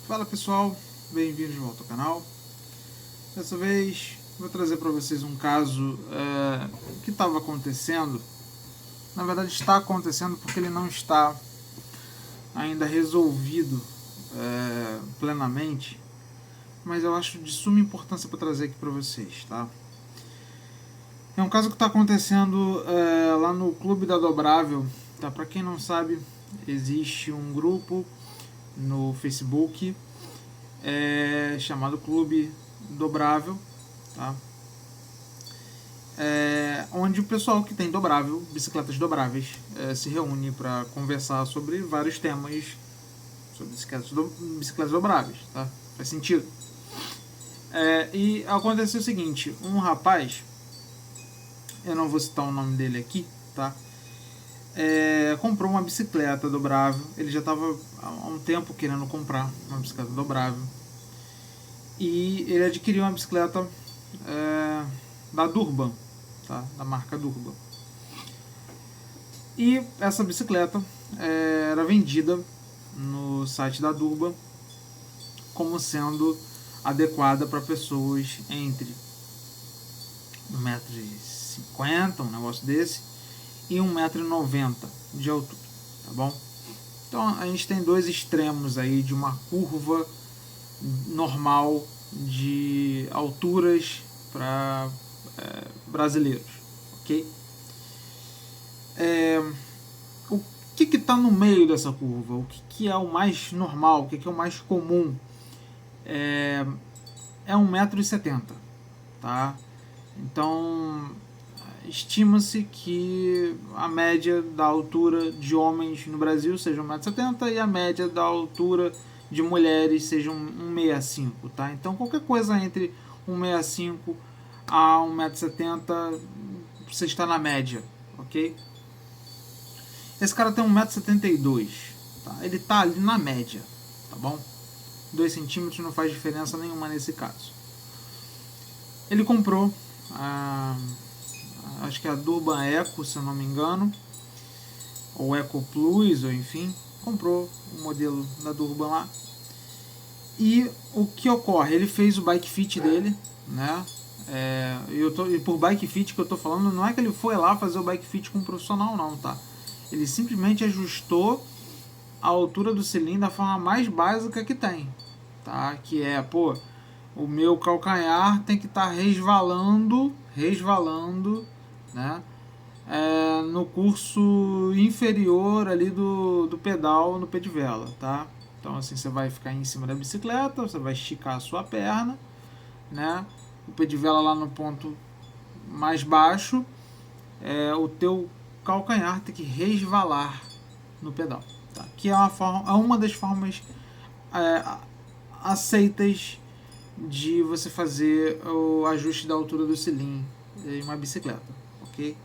Fala pessoal, bem-vindos de volta ao canal. Dessa vez vou trazer para vocês um caso que estava acontecendo. Na verdade está acontecendo porque ele não está ainda resolvido plenamente, mas eu acho de suma importância para trazer aqui para vocês, tá? É um caso que está acontecendo lá no Clube da Dobrável, tá? Para quem não sabe, existe um grupo no Facebook chamado Clube Dobrável, tá? Onde o pessoal que tem dobrável, bicicletas dobráveis, se reúne para conversar sobre vários temas sobre bicicletas dobráveis, tá? Faz sentido. E aconteceu o seguinte, um rapaz, eu não vou citar o nome dele aqui, tá? Comprou uma bicicleta dobrável. Ele já estava há um tempo querendo comprar uma bicicleta dobrável. E ele adquiriu uma bicicleta da Durban, tá? Da marca Durban. E essa bicicleta era vendida no site da Durban como sendo adequada para pessoas entre 1,50m, um negócio desse, e 1,90m de altura, tá bom? Então a gente tem dois extremos aí de uma curva normal de alturas para brasileiros, ok? O que está no meio dessa curva? O que é o mais normal? O que é o mais comum? É 1,70m, tá? Então estima-se que a média da altura de homens no Brasil seja 1,70m e a média da altura de mulheres seja 1,65m, tá? Então qualquer coisa entre 1,65m a 1,70m você está na média, ok? Esse cara tem 1,72m, tá? Ele está ali na média, tá bom? 2 centímetros não faz diferença nenhuma nesse caso. Ele comprou acho que é a Durban Eco, se eu não me engano, ou Eco Plus, ou enfim, comprou o modelo da Durban lá. E o que ocorre? Ele fez o bike fit dele, né? E por bike fit que eu tô falando, não é que ele foi lá fazer o bike fit com um profissional, não, tá? Ele simplesmente ajustou a altura do cilindro da forma mais básica que tem, tá? Que é, pô, o meu calcanhar tem que estar resvalando, né? No curso inferior ali do pedal no pé de vela, tá? Então assim, você vai ficar em cima da bicicleta, você vai esticar a sua perna, né? O pé de vela lá no ponto mais baixo, o teu calcanhar tem que resvalar no pedal, tá? Que é uma das formas aceitas de você fazer o ajuste da altura do cilindro em uma bicicleta, ok?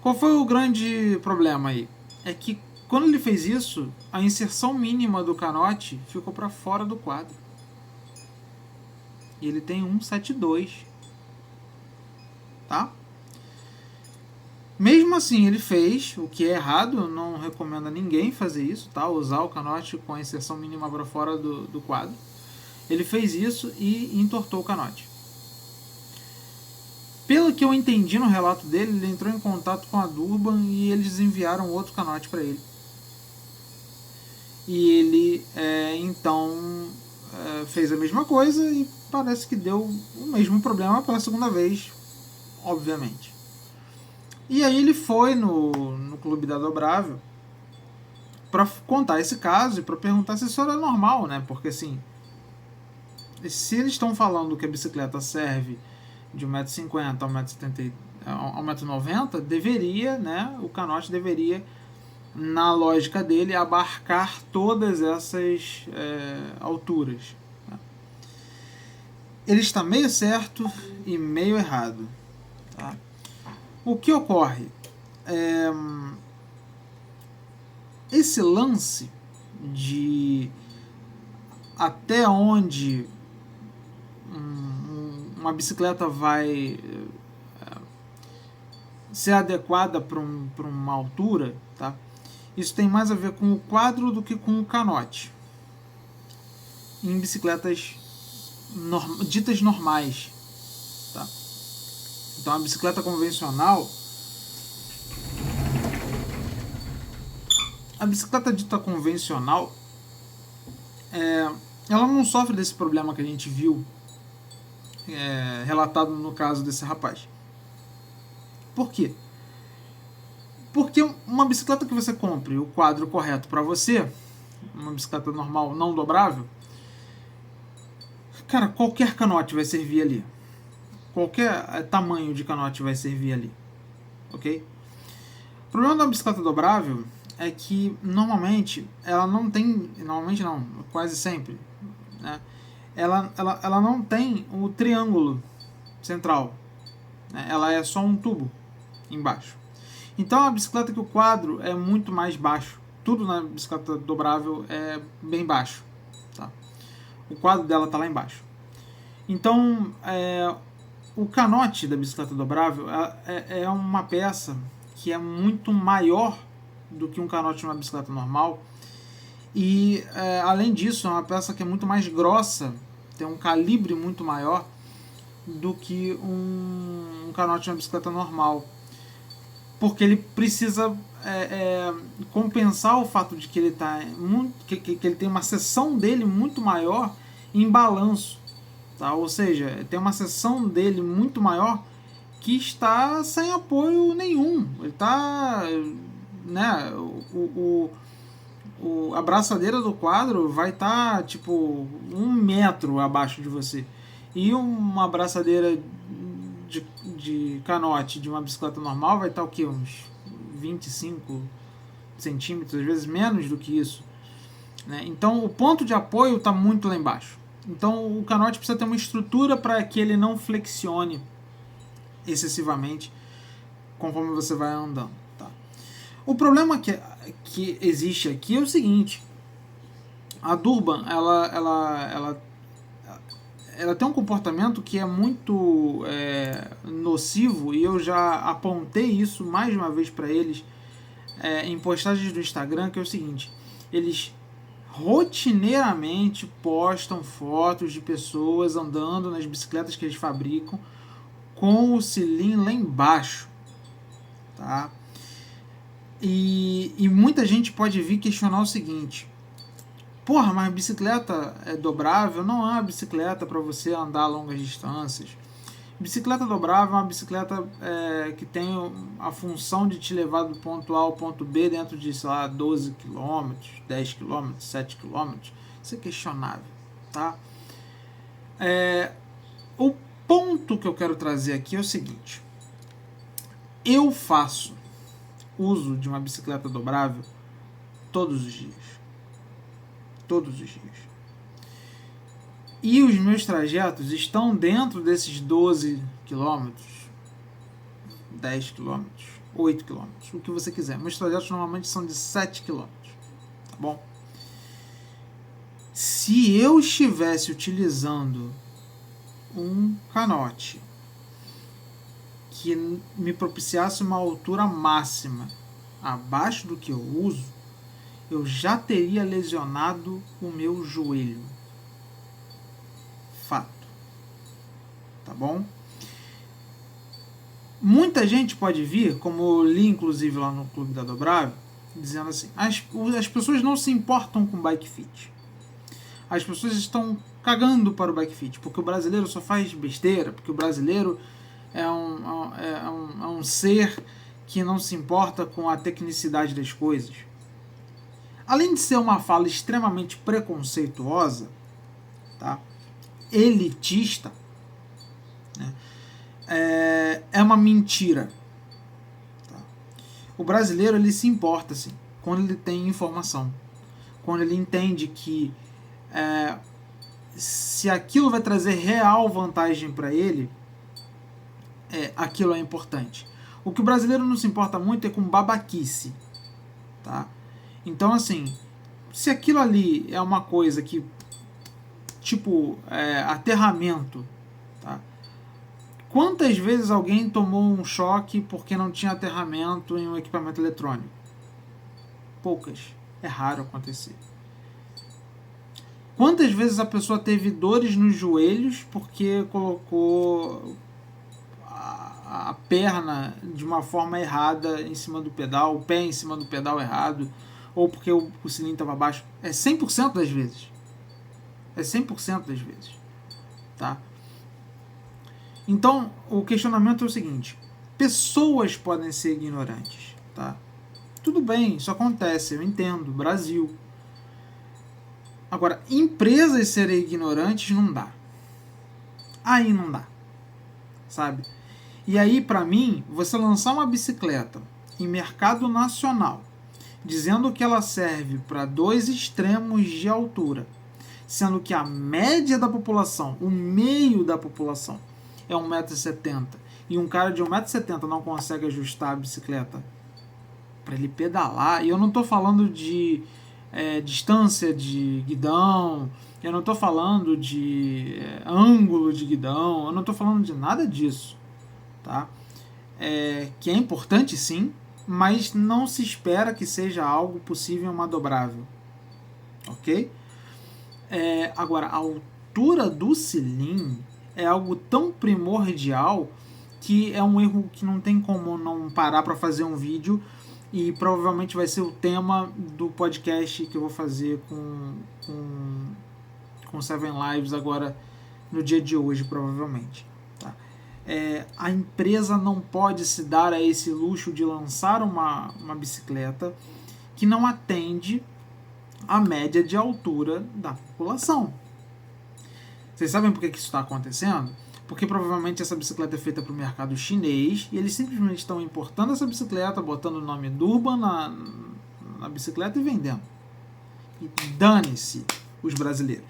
Qual foi o grande problema aí? É que quando ele fez isso, a inserção mínima do canote ficou para fora do quadro. E ele tem 1,72, tá? Mesmo assim, ele fez o que é errado, eu não recomendo a ninguém fazer isso, tá? Usar o canote com a inserção mínima para fora do quadro. Ele fez isso e entortou o canote. Pelo que eu entendi no relato dele, ele entrou em contato com a Durban e eles enviaram outro canote para ele. E ele então fez a mesma coisa e parece que deu o mesmo problema pela segunda vez, obviamente. E aí ele foi no Clube da Dobrável para contar esse caso e para perguntar se isso era normal, né? Porque assim, se eles estão falando que a bicicleta serve de 1,50m a 1,70m a 1,90m, deveria, né? O canote deveria, na lógica dele, abarcar todas essas alturas. Ele está meio certo e meio errado, tá? O que ocorre? Esse lance de até onde uma bicicleta vai ser adequada para uma altura, tá? Isso tem mais a ver com o quadro do que com o canote. em bicicletas ditas normais, tá? Então a bicicleta convencional, a bicicleta dita convencional, ela não sofre desse problema que a gente viu relatado no caso desse rapaz. Por quê? Porque uma bicicleta que você compre o quadro correto para você, uma bicicleta normal não dobrável, cara, qualquer canote vai servir ali. Qualquer tamanho de canote vai servir ali. Ok? O problema da bicicleta dobrável é que normalmente ela não tem, normalmente não, quase sempre, né? Ela não tem o triângulo central, né? Ela é só um tubo embaixo. Então é uma bicicleta que o quadro é muito mais baixo. Tudo na bicicleta dobrável é bem baixo, tá? O quadro dela está lá embaixo. Então o canote da bicicleta dobrável é uma peça que é muito maior do que um canote de uma bicicleta normal. E além disso, é uma peça que é muito mais grossa, tem um calibre muito maior do que um canote de uma bicicleta normal. Porque ele precisa compensar o fato de que ele que ele tem uma seção dele muito maior em balanço, tá? Ou seja, tem uma seção dele muito maior que está sem apoio nenhum. Ele está, né? A braçadeira do quadro vai estar tipo 1 metro abaixo de você, e uma braçadeira de canote de uma bicicleta normal vai estar o que? Uns 25 centímetros, às vezes menos do que isso, né? Então o ponto de apoio está muito lá embaixo. Então o canote precisa ter uma estrutura para que ele não flexione excessivamente conforme você vai andando, tá? O problema que existe aqui é o seguinte: a Durban ela tem um comportamento que é muito nocivo, e eu já apontei isso mais de uma vez para eles em postagens do Instagram, que é o seguinte: eles rotineiramente postam fotos de pessoas andando nas bicicletas que eles fabricam com o cilindro lá embaixo, tá? E muita gente pode vir questionar o seguinte: porra, mas bicicleta dobrável não é uma bicicleta para você andar a longas distâncias. Bicicleta dobrável é uma bicicleta que tem a função de te levar do ponto A ao ponto B dentro de, sei lá, 12 km, 10 km, 7 km. Isso é questionável, tá? O ponto que eu quero trazer aqui é o seguinte: eu faço uso de uma bicicleta dobrável todos os dias. Todos os dias. E os meus trajetos estão dentro desses 12 km, 10 km, 8 km, o que você quiser. Meus trajetos normalmente são de 7 km, tá bom? Se eu estivesse utilizando um canote que me propiciasse uma altura máxima abaixo do que eu uso, eu já teria lesionado o meu joelho. Fato. Tá bom? Muita gente pode vir, como eu li inclusive lá no Clube da Dobrável, dizendo assim: as pessoas não se importam com bike fit. As pessoas estão cagando para o bike fit, porque o brasileiro só faz besteira, porque o brasileiro é um ser que não se importa com a tecnicidade das coisas. Além de ser uma fala extremamente preconceituosa, tá? Elitista, né? É uma mentira, tá? O brasileiro, ele se importa assim, quando ele tem informação, quando ele entende que se aquilo vai trazer real vantagem para ele, aquilo é importante. O que o brasileiro não se importa muito é com babaquice, tá? Então, assim, se aquilo ali é uma coisa que, tipo, aterramento, tá? Quantas vezes alguém tomou um choque porque não tinha aterramento em um equipamento eletrônico? Poucas. É raro acontecer. Quantas vezes a pessoa teve dores nos joelhos porque colocou a perna de uma forma errada em cima do pedal, o pé em cima do pedal errado, ou porque o cilindro estava baixo? É 100% das vezes. É 100% das vezes. Tá? Então, o questionamento é o seguinte: pessoas podem ser ignorantes. Tá? Tudo bem, isso acontece, eu entendo, Brasil. Agora, empresas serem ignorantes não dá. Aí não dá. Sabe? E aí, para mim, você lançar uma bicicleta em mercado nacional, dizendo que ela serve para 2 extremos de altura, sendo que a média da população, o meio da população, é 1,70 m, e um cara de 1,70 m não consegue ajustar a bicicleta para ele pedalar, e eu não estou falando de distância de guidão, eu não estou falando de ângulo de guidão, eu não estou falando de nada disso. Tá? Que é importante sim, mas não se espera que seja algo possível manobrável. Ok? Agora, a altura do cilindro é algo tão primordial que é um erro que não tem como não parar para fazer um vídeo, e provavelmente vai ser o tema do podcast que eu vou fazer com Seven Lives agora no dia de hoje, provavelmente. Tá? A empresa não pode se dar a esse luxo de lançar uma bicicleta que não atende a média de altura da população. Vocês sabem por que isso está acontecendo? Porque provavelmente essa bicicleta é feita para o mercado chinês e eles simplesmente estão importando essa bicicleta, botando o nome Durban na bicicleta e vendendo. E dane-se os brasileiros.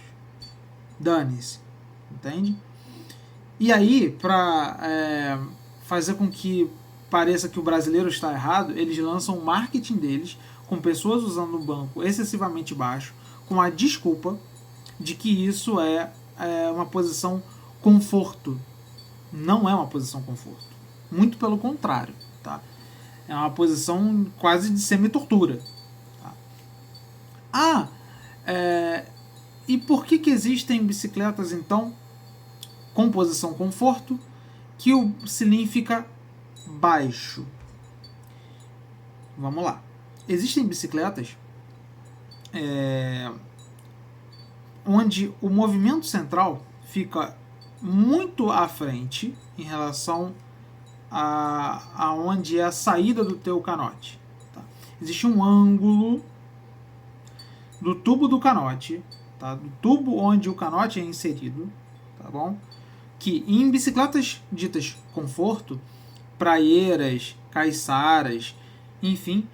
Dane-se. Entende? E aí, para fazer com que pareça que o brasileiro está errado, eles lançam o marketing deles com pessoas usando um banco excessivamente baixo, com a desculpa de que isso é uma posição conforto. Não é uma posição conforto. Muito pelo contrário. Tá? É uma posição quase de semi-tortura. Tá? E por que existem bicicletas, então, com posição conforto, que o cilindro fica baixo? Vamos lá. Existem bicicletas onde o movimento central fica muito à frente em relação a onde é a saída do teu canote. Tá? Existe um ângulo do tubo do canote, tá? Do tubo onde o canote é inserido, tá bom? Que em bicicletas ditas conforto, praieiras, caiçaras, enfim,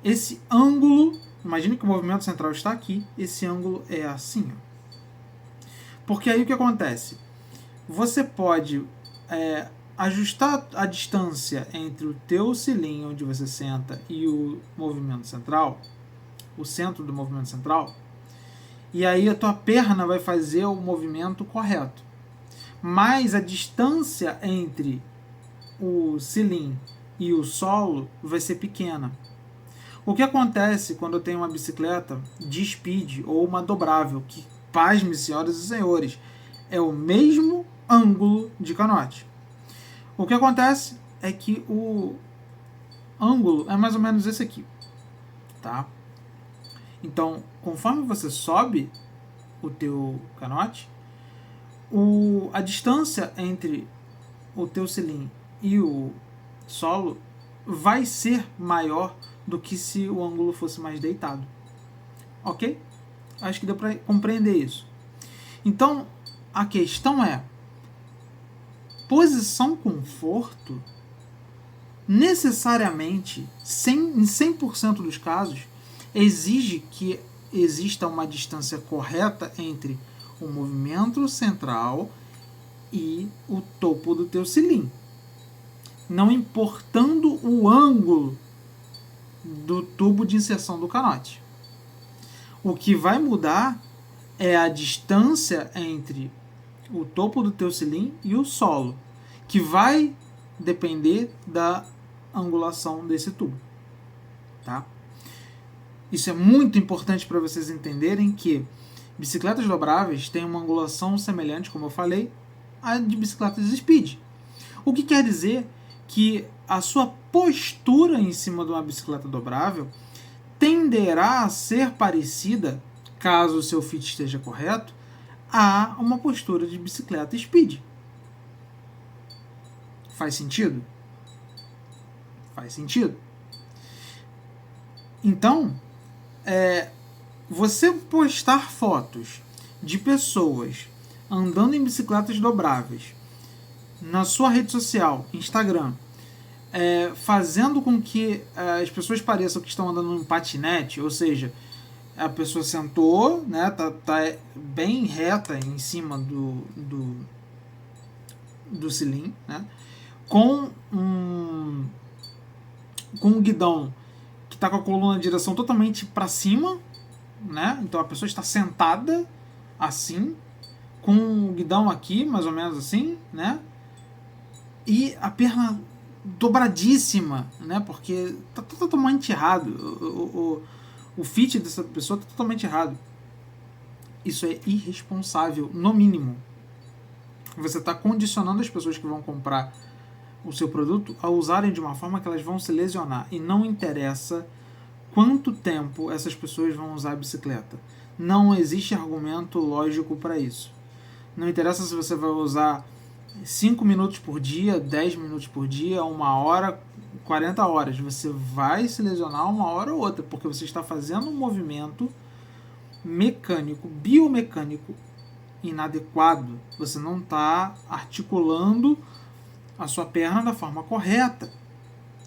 esse ângulo, imagine que o movimento central está aqui, esse ângulo é assim. Ó. Porque aí o que acontece? Você pode ajustar a distância entre o teu cilindro onde você senta e o movimento central, o centro do movimento central, e aí a tua perna vai fazer o movimento correto. Mas a distância entre o cilindro e o solo vai ser pequena. O que acontece quando eu tenho uma bicicleta de speed ou uma dobrável, que, pasme, senhoras e senhores, é o mesmo ângulo de canote? O que acontece é que o ângulo é mais ou menos esse aqui. Tá? Então, conforme você sobe o teu canote, a distância entre o teu cilindro e o solo vai ser maior do que se o ângulo fosse mais deitado. Ok? Acho que deu para compreender isso. Então, a questão é: posição conforto necessariamente, em 100% dos casos, exige que exista uma distância correta entre o movimento central e o topo do teu cilindro, não importando o ângulo do tubo de inserção do canote. O que vai mudar é a distância entre o topo do teu cilindro e o solo, que vai depender da angulação desse tubo. Tá? Isso é muito importante para vocês entenderem que Bicicletas dobráveis têm uma angulação semelhante, como eu falei, à de bicicletas speed. O que quer dizer que a sua postura em cima de uma bicicleta dobrável tenderá a ser parecida, caso o seu fit esteja correto, a uma postura de bicicleta speed. Faz sentido? Faz sentido. Então, você postar fotos de pessoas andando em bicicletas dobráveis na sua rede social, Instagram, fazendo com que as pessoas pareçam que estão andando em patinete, ou seja, a pessoa sentou, né, tá bem reta em cima do cilindro, né, com um guidão que está com a coluna de direção totalmente para cima, né, então a pessoa está sentada assim, com o guidão aqui, mais ou menos assim, né, e a perna dobradíssima, né, porque tá totalmente errado. O fit dessa pessoa tá totalmente errado. Isso é irresponsável, no mínimo. Você está condicionando as pessoas que vão comprar o seu produto a usarem de uma forma que elas vão se lesionar. E não interessa quanto tempo essas pessoas vão usar a bicicleta. Não existe argumento lógico para isso. Não interessa se você vai usar 5 minutos por dia, 10 minutos por dia, 1 hora, 40 horas. Você vai se lesionar 1 hora ou outra, porque você está fazendo um movimento mecânico, biomecânico inadequado. Você não está articulando a sua perna da forma correta.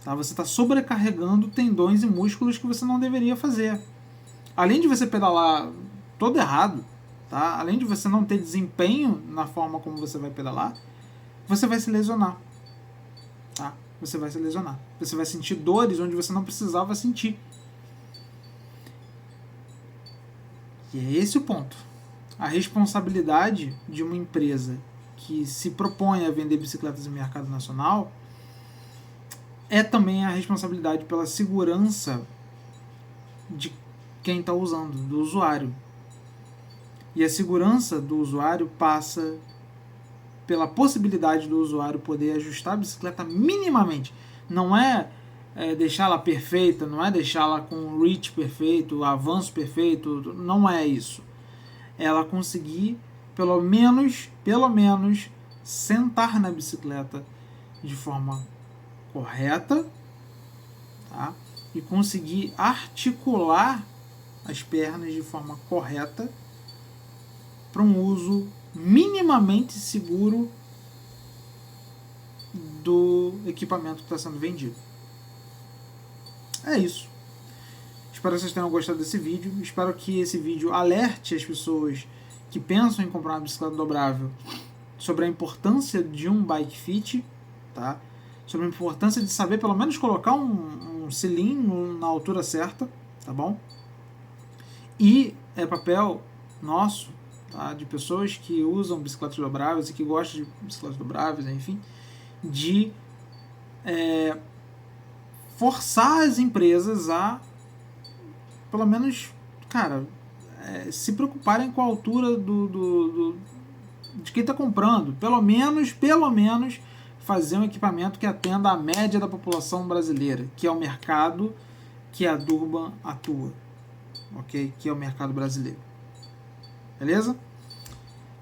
Tá? Você está sobrecarregando tendões e músculos que você não deveria fazer. Além de você pedalar todo errado, tá? Além de você não ter desempenho na forma como você vai pedalar, você vai se lesionar. Tá? Você vai se lesionar. Você vai sentir dores onde você não precisava sentir. E é esse o ponto. A responsabilidade de uma empresa que se propõe a vender bicicletas no mercado nacional é também a responsabilidade pela segurança de quem está usando, do usuário. E a segurança do usuário passa pela possibilidade do usuário poder ajustar a bicicleta minimamente. Não é deixá-la perfeita, não é deixá-la com o reach perfeito, o avanço perfeito, não é isso. Ela conseguir, pelo menos, sentar na bicicleta de forma correta, tá? E conseguir articular as pernas de forma correta para um uso minimamente seguro do equipamento que está sendo vendido. É isso. Espero que vocês tenham gostado desse vídeo. Espero que esse vídeo alerte as pessoas que pensam em comprar uma bicicleta dobrável sobre a importância de um bike fit, tá? Sobre a importância de saber pelo menos colocar um cilindro na altura certa, tá bom? E é papel nosso, tá? De pessoas que usam bicicletas dobráveis e que gostam de bicicletas dobráveis, enfim, de forçar as empresas a, pelo menos, cara, se preocuparem com a altura de quem está comprando. Pelo menos fazer um equipamento que atenda à média da população brasileira, que é o mercado que a Durban atua, ok? Que é o mercado brasileiro. Beleza?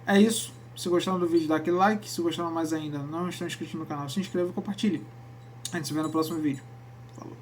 É isso. Se gostaram do vídeo, dá aquele like. Se gostaram mais ainda, não estão inscritos no canal, se inscreva e compartilhe. A gente se vê no próximo vídeo. Falou.